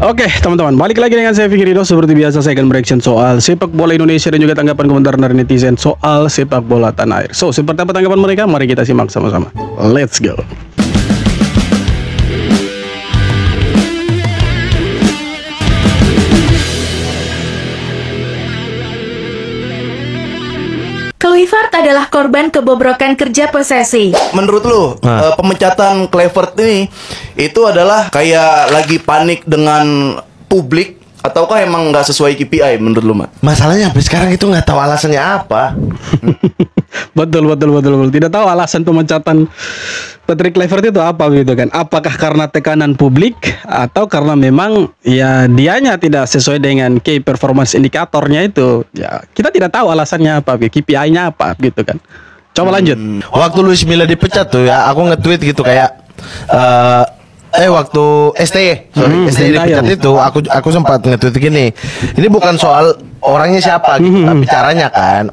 Oke teman-teman, balik lagi dengan saya Fikri Ridho. Seperti biasa saya akan bereaction soal sepak bola Indonesia dan juga tanggapan komentar dari netizen soal sepak bola tanah air. So, seperti apa tanggapan mereka? Mari kita simak sama-sama. Let's go. Kluivert adalah korban kebobrokan kerja PSSI. Menurut lu, pemecatan Kluivert ini itu adalah kayak lagi panik dengan publik ataukah emang nggak sesuai KPI menurut lu, Mak? Masalahnya sampai sekarang itu nggak tahu alasannya apa. Betul. Tidak tahu alasan pemecatan Patrick Kluivert itu apa gitu kan? Apakah karena tekanan publik atau karena memang ya dianya tidak sesuai dengan key performance indikatornya itu? Ya kita tidak tahu alasannya apa, KPI-nya apa gitu kan? Coba lanjut. Waktu Luis Milla dipecat tuh ya, aku nge-tweet gitu kayak waktu STY dipecat itu aku sempat nge-tweet gini. Ini bukan soal orangnya siapa gitu, tapi caranya kan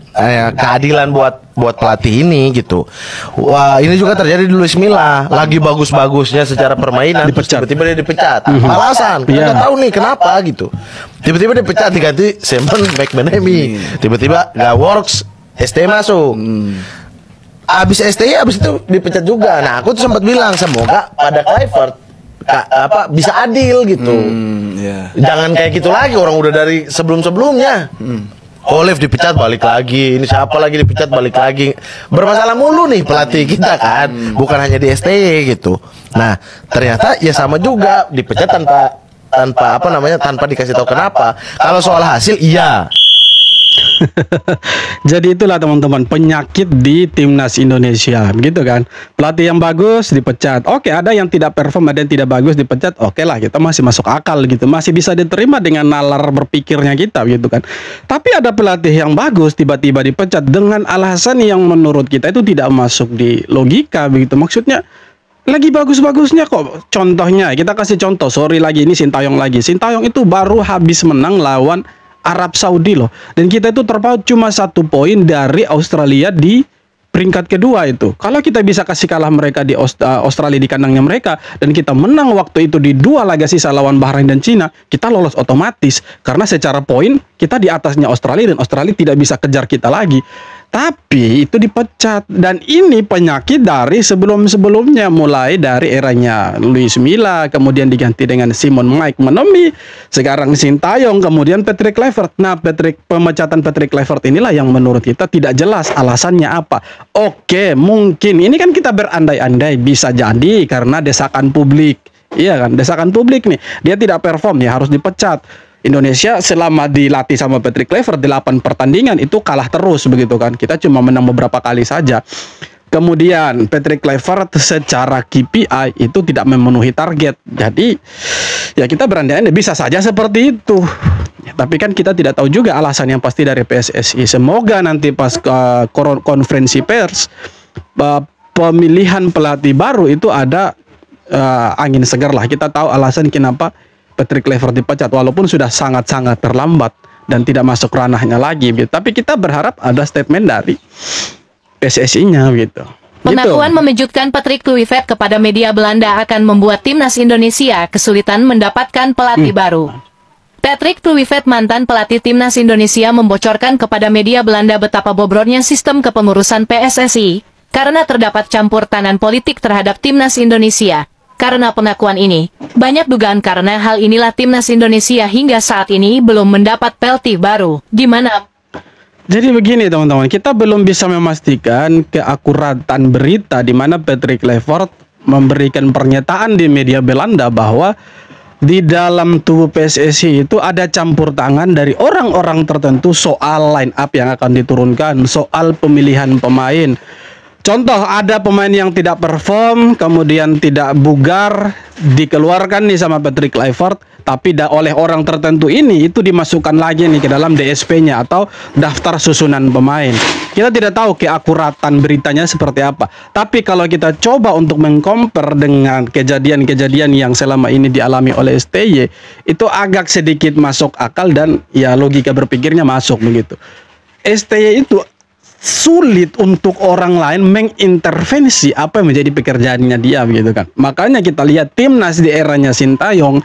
keadilan buat pelatih ini gitu. Wah, ini juga terjadi di Luis Milla. Lagi bagus-bagusnya secara permainan Dipecat. tiba-tiba dia dipecat. Alasan, kita nggak tahu nih kenapa gitu. Tiba-tiba dipecat diganti Simon McManamy. Tiba-tiba nggak works, STY masuk. Abis STY abis itu dipecat juga. Nah, aku tuh sempat bilang semoga pada Kluivert bisa adil gitu. Jangan kayak gitu lagi, orang udah dari sebelum-sebelumnya. Olive dipecat balik lagi, ini siapa lagi dipecat balik lagi. Bermasalah mulu nih pelatih kita kan, bukan hanya di STY gitu. Nah, ternyata ya sama juga dipecat tanpa dikasih tahu kenapa. Kalau soal hasil iya. Jadi itulah teman-teman penyakit di timnas Indonesia, gitu kan? Pelatih yang bagus dipecat. Oke, ada yang tidak perform, ada yang tidak bagus dipecat. Oke lah, kita masih masuk akal gitu, masih bisa diterima dengan nalar berpikirnya kita, gitu kan? Tapi ada pelatih yang bagus tiba-tiba dipecat dengan alasan yang menurut kita itu tidak masuk di logika, begitu. Maksudnya lagi bagus-bagusnya kok. Contohnya, kita kasih contoh. Sorry lagi, ini Sintayong lagi. Sintayong itu baru habis menang lawan Arab Saudi loh, dan kita itu terpaut cuma 1 poin dari Australia di peringkat kedua itu. Kalau kita bisa kasih kalah mereka di Australia di kandangnya mereka, dan kita menang waktu itu di 2 laga sisa lawan Bahrain dan Cina, kita lolos otomatis karena secara poin kita di atasnya Australia dan Australia tidak bisa kejar kita lagi. Tapi itu dipecat, dan ini penyakit dari sebelum-sebelumnya, mulai dari eranya Luis Milla, kemudian diganti dengan Simon McManamy, sekarang Sintayong, kemudian Patrick Kluivert. Nah, pemecatan Patrick Kluivert inilah yang menurut kita tidak jelas alasannya apa. Oke, mungkin ini kan kita berandai-andai, bisa jadi karena desakan publik. Iya kan, desakan publik nih, dia tidak perform ya harus dipecat. Indonesia selama dilatih sama Patrick Kluivert 8 pertandingan itu kalah terus begitu kan. Kita cuma menang beberapa kali saja. Kemudian Patrick Kluivert secara KPI itu tidak memenuhi target. Jadi ya kita berandai-andai bisa saja seperti itu. Ya, tapi kan kita tidak tahu juga alasan yang pasti dari PSSI. Semoga nanti pas konferensi pers pemilihan pelatih baru itu ada angin segar lah. Kita tahu alasan kenapa Patrick Kluivert dipecat, walaupun sudah sangat-sangat terlambat dan tidak masuk ranahnya lagi gitu. Tapi kita berharap ada statement dari PSSI-nya gitu. Pengakuan mengejutkan Patrick Kluivert kepada media Belanda akan membuat timnas Indonesia kesulitan mendapatkan pelatih baru. Patrick Kluivert, mantan pelatih timnas Indonesia, membocorkan kepada media Belanda betapa bobroknya sistem kepengurusan PSSI karena terdapat campur tangan politik terhadap timnas Indonesia. Karena pengakuan ini, banyak dugaan karena hal inilah timnas Indonesia hingga saat ini belum mendapat pelatih baru. Gimana? Jadi begini teman-teman, kita belum bisa memastikan keakuratan berita di mana Patrick Kluivert memberikan pernyataan di media Belanda bahwa di dalam tubuh PSSI itu ada campur tangan dari orang-orang tertentu soal line up yang akan diturunkan, soal pemilihan pemain. Contoh, ada pemain yang tidak perform, kemudian tidak bugar, dikeluarkan nih sama Patrick Kluivert, tapi oleh orang tertentu ini itu dimasukkan lagi nih ke dalam DSP-nya atau daftar susunan pemain. Kita tidak tahu keakuratan beritanya seperti apa. Tapi kalau kita coba untuk mengcompare dengan kejadian-kejadian yang selama ini dialami oleh STY, itu agak sedikit masuk akal dan ya logika berpikirnya masuk begitu. STY itu sulit untuk orang lain mengintervensi apa yang menjadi pekerjaannya dia gitu kan. Makanya kita lihat timnas di eranya Sintayong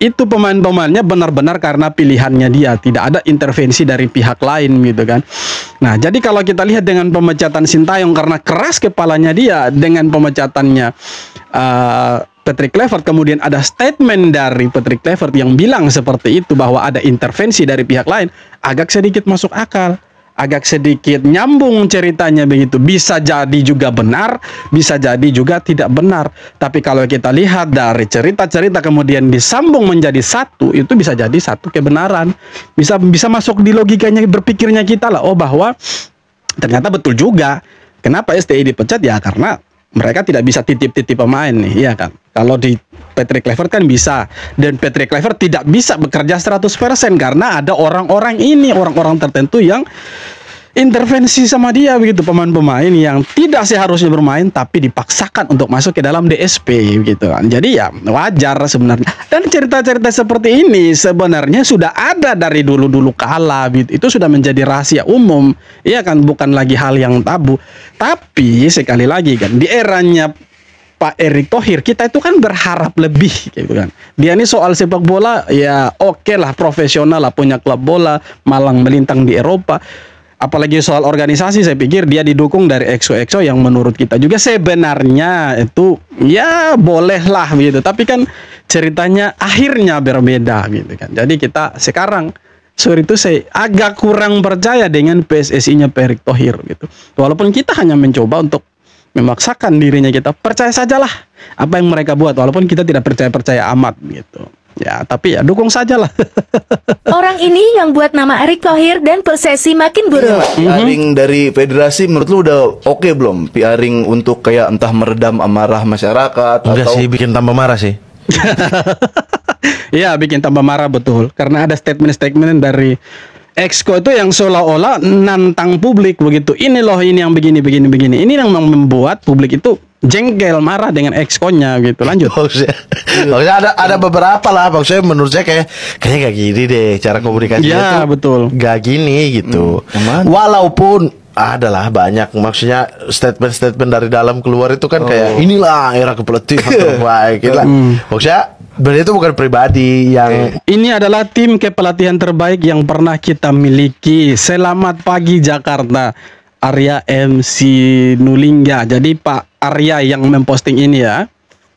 itu pemain-pemainnya benar-benar karena pilihannya dia, tidak ada intervensi dari pihak lain gitu kan. Nah, jadi kalau kita lihat dengan pemecatan Sintayong karena keras kepalanya dia, dengan pemecatannya Patrick Kluivert, kemudian ada statement dari Patrick Kluivert yang bilang seperti itu bahwa ada intervensi dari pihak lain, agak sedikit masuk akal. Agak sedikit nyambung ceritanya begitu. Bisa jadi juga benar, bisa jadi juga tidak benar. Tapi kalau kita lihat dari cerita-cerita kemudian disambung menjadi satu, itu bisa jadi satu kebenaran. Bisa masuk di logikanya berpikirnya kita lah. Oh, bahwa ternyata betul juga. Kenapa STI dipecat? Ya karena mereka tidak bisa titip-titip pemain nih, iya kan. Kalau di Patrick Kluivert kan bisa, dan Patrick Kluivert tidak bisa bekerja 100% karena ada orang-orang tertentu yang intervensi sama dia begitu, pemain-pemain yang tidak seharusnya bermain tapi dipaksakan untuk masuk ke dalam DSP gitu kan. Jadi ya wajar sebenarnya. Dan cerita-cerita seperti ini sebenarnya sudah ada dari dulu-dulu kala gitu. Itu sudah menjadi rahasia umum. Iya kan, bukan lagi hal yang tabu. Tapi sekali lagi kan di eranya Pak Erick Thohir kita itu kan berharap lebih gitu kan. Dia ini soal sepak bola ya oke lah, profesional lah, punya klub bola, malang melintang di Eropa. Apalagi soal organisasi saya pikir dia didukung dari EXO-EXO yang menurut kita juga sebenarnya itu ya boleh lah gitu. Tapi kan ceritanya akhirnya berbeda gitu kan. Jadi kita sekarang sorry itu saya agak kurang percaya dengan PSSI-nya Pak Erick Thohir gitu. Walaupun kita hanya mencoba untuk memaksakan dirinya, kita percaya sajalah apa yang mereka buat walaupun kita tidak percaya amat gitu. Ya, tapi ya dukung sajalah. Orang ini yang buat nama Erick Thohir dan PSSI makin buruk. PR-ing dari federasi menurut lu udah oke belum? PR-ing untuk kayak entah meredam amarah masyarakat Enggak atau sih, bikin tambah marah sih. Iya, bikin tambah marah betul. Karena ada statement-statement dari Exco itu yang seolah-olah nantang publik begitu. Ini loh, ini yang begini. Ini yang membuat publik itu jengkel, marah dengan Exco-nya gitu. Lanjut. Maksudnya ada beberapa lah. Maksudnya menurut saya kayaknya gak gini deh cara komunikasinya Ya, tuh. betul. Gak gini gitu. Walaupun adalah banyak, maksudnya statement-statement dari dalam keluar itu kan kayak inilah era kepelatihan terbaik gitu lah. Maksudnya berarti itu bukan pribadi yang Ini adalah tim kepelatihan terbaik yang pernah kita miliki. Selamat pagi Jakarta. Arya MC Nulingga. Jadi Pak Arya yang memposting ini ya.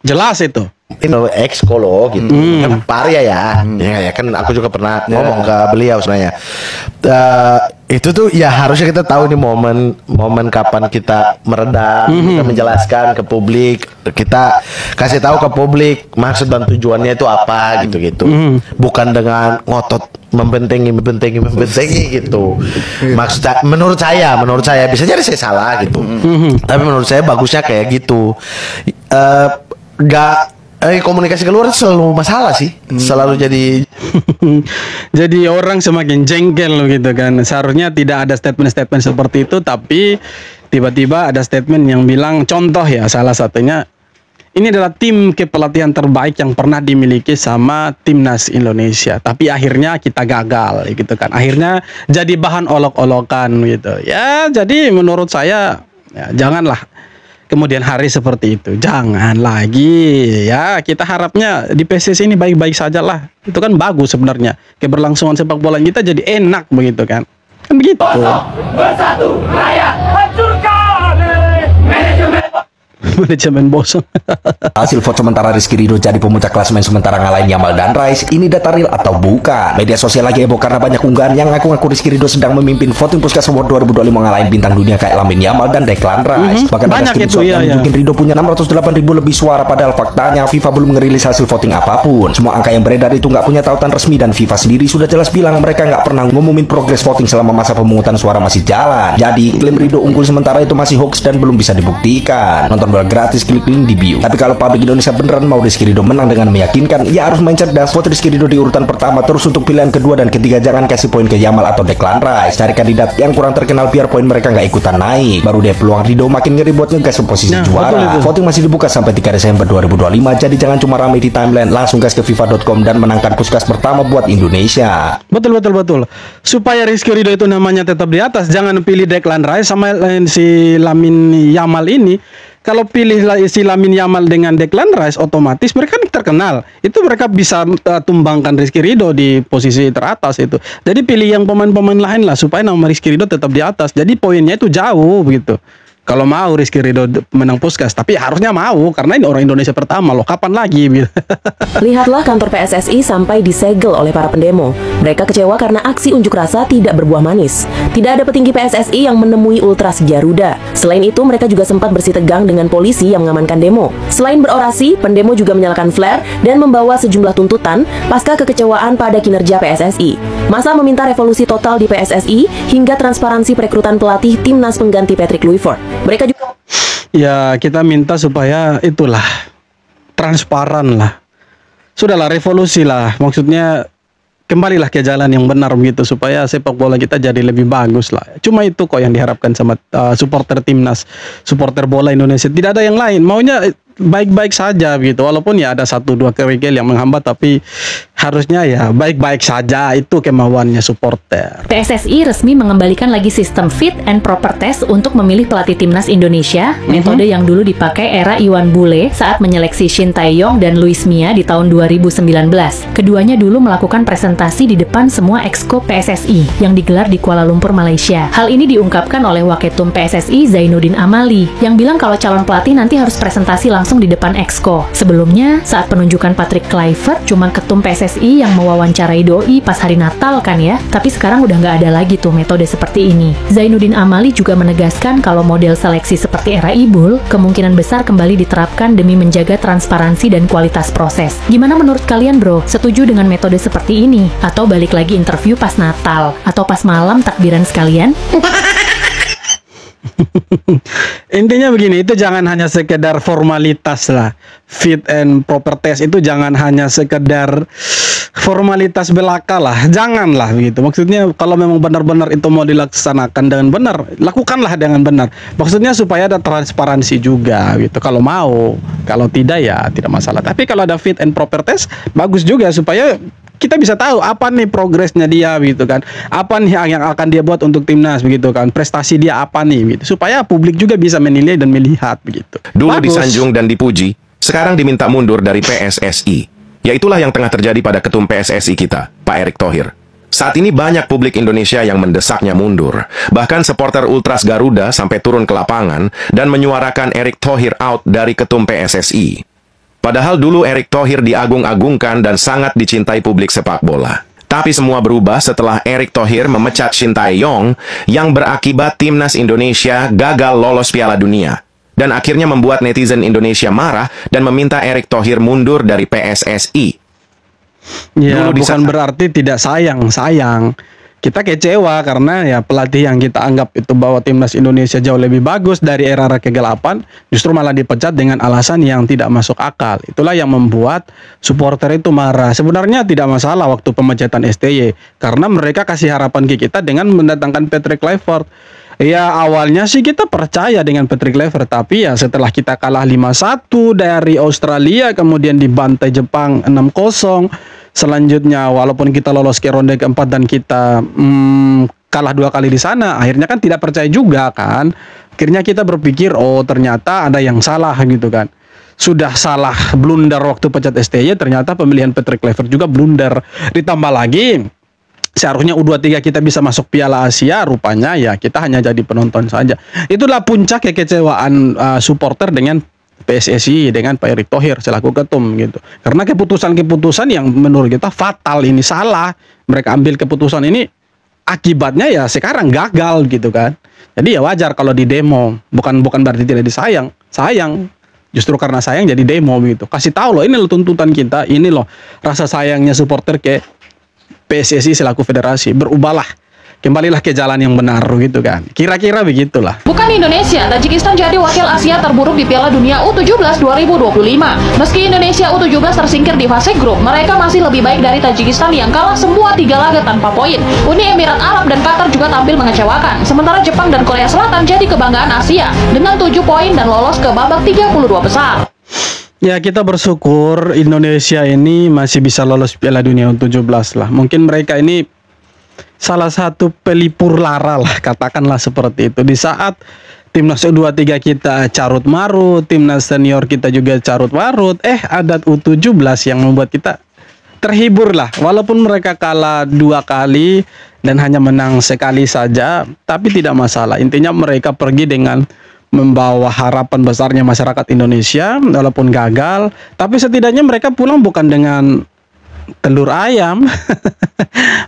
Jelas itu. ini Exco loh gitu. Kan Paria ya. Ya kan aku juga pernah ngomong ke beliau sebenarnya. Itu tuh ya harusnya kita tahu nih momen kapan kita meredam, kita menjelaskan ke publik, kita kasih tahu ke publik maksud dan tujuannya itu apa gitu-gitu. Bukan dengan ngotot membentengi gitu. Maksudnya menurut saya bisa jadi saya salah gitu. Tapi menurut saya bagusnya kayak gitu. Komunikasi keluar itu selalu masalah sih. Selalu jadi orang semakin jengkel gitu kan. Seharusnya tidak ada statement-statement seperti itu, tapi tiba-tiba ada statement yang bilang, contoh ya, salah satunya ini adalah tim kepelatihan terbaik yang pernah dimiliki sama timnas Indonesia, tapi akhirnya kita gagal gitu kan. Akhirnya jadi bahan olok-olokan gitu. Ya, jadi menurut saya ya, janganlah kemudian hari seperti itu, jangan lagi ya. Kita harapnya di PSSI ini baik-baik saja lah. Itu kan bagus sebenarnya, keberlangsungan sepak bola kita jadi enak begitu kan begitu. Bersatu rakyat hancurkan manajemen bosan. Hasil vote sementara Rizky Ridho jadi pemuncak klasemen sementara ngalahin Yamal dan Rice. Ini data real atau bukan? Media sosial lagi heboh karena banyak unggahan yang ngaku-ngaku Rizky Ridho sedang memimpin voting Puskas Award 2025 ngalahin bintang dunia kayak Lamine Yamal dan Declan Rice. Bahkan ada Banyak screenshot itu, yang iya. nunjukin Ridho punya 608.000 lebih suara, padahal faktanya FIFA belum ngerilis hasil voting apapun. Semua angka yang beredar itu nggak punya tautan resmi dan FIFA sendiri sudah jelas bilang mereka nggak pernah ngumumin progres voting selama masa pemungutan suara masih jalan. Jadi klaim Ridho unggul sementara itu masih hoax dan belum bisa dibuktikan. Nonton bola gratis, klik link di bio. Tapi kalau publik Indonesia beneran mau Rizky Ridho menang dengan meyakinkan, ya harus main cerdas. Vote Rizky Ridho di urutan pertama, terus untuk pilihan kedua dan ketiga jangan kasih poin ke Yamal atau Declan Rice. Cari kandidat yang kurang terkenal biar poin mereka nggak ikutan naik. Baru deh peluang Ridho makin ngeri buat ngegas ke posisi juara. Voting masih dibuka sampai 3 Desember 2025. Jadi jangan cuma ramai di timeline, langsung gas ke FIFA.com dan menangkan Puskas pertama buat Indonesia. Betul. Supaya Rizky Ridho itu namanya tetap di atas, jangan pilih Declan Rice sama si Lamine Yamal ini. kalau pilihlah si Lamine Yamal dengan Declan Rice, otomatis mereka kan terkenal. Itu mereka bisa tumbangkan Rizky Ridho di posisi teratas itu. Jadi pilih yang pemain-pemain lain lah supaya nama Rizky Ridho tetap di atas. Jadi poinnya itu jauh begitu. Kalau mau Rizky Ridho menang Puskás, tapi harusnya mau karena ini orang Indonesia pertama loh. Kapan lagi? Lihatlah kantor PSSI sampai disegel oleh para pendemo. Mereka kecewa karena aksi unjuk rasa tidak berbuah manis. Tidak ada petinggi PSSI yang menemui Ultras Garuda. Selain itu, mereka juga sempat bersitegang dengan polisi yang mengamankan demo. Selain berorasi, pendemo juga menyalakan flare dan membawa sejumlah tuntutan pasca kekecewaan pada kinerja PSSI. Massa meminta revolusi total di PSSI hingga transparansi perekrutan pelatih timnas pengganti Patrick Kluivert. Mereka juga ya kita minta supaya itulah transparan lah. Sudahlah revolusi lah. Maksudnya kembalilah ke jalan yang benar begitu supaya sepak bola kita jadi lebih bagus lah. Cuma itu kok yang diharapkan sama supporter timnas, supporter bola Indonesia. Tidak ada yang lain. Maunya baik-baik saja gitu. Walaupun ya ada 1-2 kerikil yang menghambat, tapi harusnya ya baik-baik saja, itu kemauannya supporter. PSSI resmi mengembalikan lagi sistem fit and proper test untuk memilih pelatih timnas Indonesia, metode yang dulu dipakai era Iwan Bule saat menyeleksi Shin Tae-yong dan Luis Mia di tahun 2019. Keduanya dulu melakukan presentasi di depan semua exco PSSI yang digelar di Kuala Lumpur, Malaysia. Hal ini diungkapkan oleh Waketum PSSI Zainuddin Amali yang bilang kalau calon pelatih nanti harus presentasi langsung di depan exco. Sebelumnya, saat penunjukan Patrick Kluivert, cuma ketum PSSI yang mewawancarai doi pas hari Natal kan ya. Tapi sekarang udah nggak ada lagi tuh metode seperti ini. Zainuddin Amali juga menegaskan kalau model seleksi seperti era Ibul kemungkinan besar kembali diterapkan demi menjaga transparansi dan kualitas proses. Gimana menurut kalian bro? Setuju dengan metode seperti ini? Atau balik lagi interview pas Natal? Atau pas malam takbiran sekalian? Intinya begini, itu jangan hanya sekedar formalitas lah. Fit and proper test itu jangan hanya sekedar formalitas belaka lah. Janganlah begitu. Maksudnya kalau memang benar-benar itu mau dilaksanakan dengan benar, lakukanlah dengan benar. Maksudnya supaya ada transparansi juga gitu. Kalau mau, kalau tidak ya tidak masalah. Tapi kalau ada fit and proper test, bagus juga supaya kita bisa tahu apa nih progresnya dia gitu kan, apa nih yang akan dia buat untuk timnas begitu kan, prestasi dia apa nih gitu, supaya publik juga bisa menilai dan melihat begitu. Dulu bagus. Disanjung dan dipuji, sekarang diminta mundur dari PSSI. Ya itulah yang tengah terjadi pada ketum PSSI kita, Pak Erick Thohir. Saat ini banyak publik Indonesia yang mendesaknya mundur. Bahkan supporter Ultras Garuda sampai turun ke lapangan dan menyuarakan Erick Thohir out dari ketum PSSI. Padahal dulu Erick Thohir diagung-agungkan dan sangat dicintai publik sepak bola. Tapi semua berubah setelah Erick Thohir memecat Shin Tae-yong yang berakibat timnas Indonesia gagal lolos Piala Dunia. Dan akhirnya membuat netizen Indonesia marah dan meminta Erick Thohir mundur dari PSSI. Ya, bukan berarti tidak sayang. Kita kecewa karena ya pelatih yang kita anggap itu bawa timnas Indonesia jauh lebih bagus dari era kegelapan justru malah dipecat dengan alasan yang tidak masuk akal. Itulah yang membuat supporter itu marah. Sebenarnya tidak masalah waktu pemecatan STY karena mereka kasih harapan ke kita dengan mendatangkan Patrick Kluivert. Ya awalnya sih kita percaya dengan Patrick Kluivert, tapi ya setelah kita kalah 5-1 dari Australia kemudian dibantai Jepang 6-0, selanjutnya walaupun kita lolos ke ronde keempat dan kita kalah 2 kali di sana, akhirnya kan tidak percaya juga kan. Akhirnya kita berpikir oh ternyata ada yang salah gitu kan. Sudah salah blunder waktu pecat STY, ternyata pemilihan Patrick Kluivert juga blunder. Ditambah lagi seharusnya U23 kita bisa masuk Piala Asia, rupanya ya kita hanya jadi penonton saja. Itulah puncak kekecewaan supporter dengan PSSI, dengan Pak Erick Thohir selaku ketum gitu. Karena keputusan-keputusan yang menurut kita fatal ini, salah. Mereka ambil keputusan ini, akibatnya ya sekarang gagal gitu kan. Jadi ya wajar kalau di demo, bukan berarti tidak disayang. Sayang. Justru karena sayang jadi demo gitu. Kasih tahu loh, ini loh tuntutan kita, ini loh rasa sayangnya supporter ke PSSI selaku federasi. Berubahlah, kembalilah ke jalan yang benar gitu kan. Kira-kira begitulah. Bukan Indonesia, Tajikistan jadi wakil Asia terburuk di Piala Dunia U17 2025. Meski Indonesia U17 tersingkir di fase grup, mereka masih lebih baik dari Tajikistan yang kalah semua 3 laga tanpa poin. Uni Emirat Arab dan Qatar juga tampil mengecewakan. Sementara Jepang dan Korea Selatan jadi kebanggaan Asia dengan 7 poin dan lolos ke babak 32 besar. Ya kita bersyukur Indonesia ini masih bisa lolos Piala Dunia U17 lah. Mungkin mereka ini salah satu pelipur lara lah, katakanlah seperti itu. Di saat timnas U23 kita carut marut, timnas senior kita juga carut marut. Ada U17 yang membuat kita terhibur lah. Walaupun mereka kalah 2 kali dan hanya menang sekali saja, tapi tidak masalah. Intinya mereka pergi dengan membawa harapan besarnya masyarakat Indonesia, walaupun gagal. Tapi setidaknya mereka pulang bukan dengan telur ayam,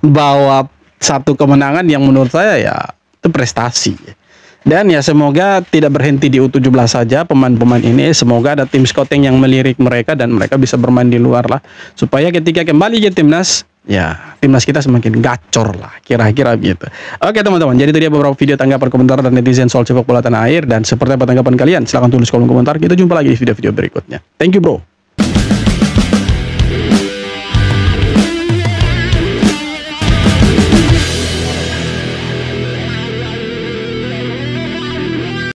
bawa satu kemenangan yang menurut saya ya itu prestasi. Dan ya semoga tidak berhenti di U17 saja pemain-pemain ini. Semoga ada tim scouting yang melirik mereka dan mereka bisa bermain di luar lah. Supaya ketika kembali ke timnas, ya timnas kita semakin gacor lah. Kira-kira gitu. Oke teman-teman, jadi itu dia beberapa video tanggapan komentar dan netizen soal sepak bola tanah air. Dan seperti apa tanggapan kalian? Silahkan tulis kolom komentar. Kita jumpa lagi di video-video berikutnya. Thank you bro.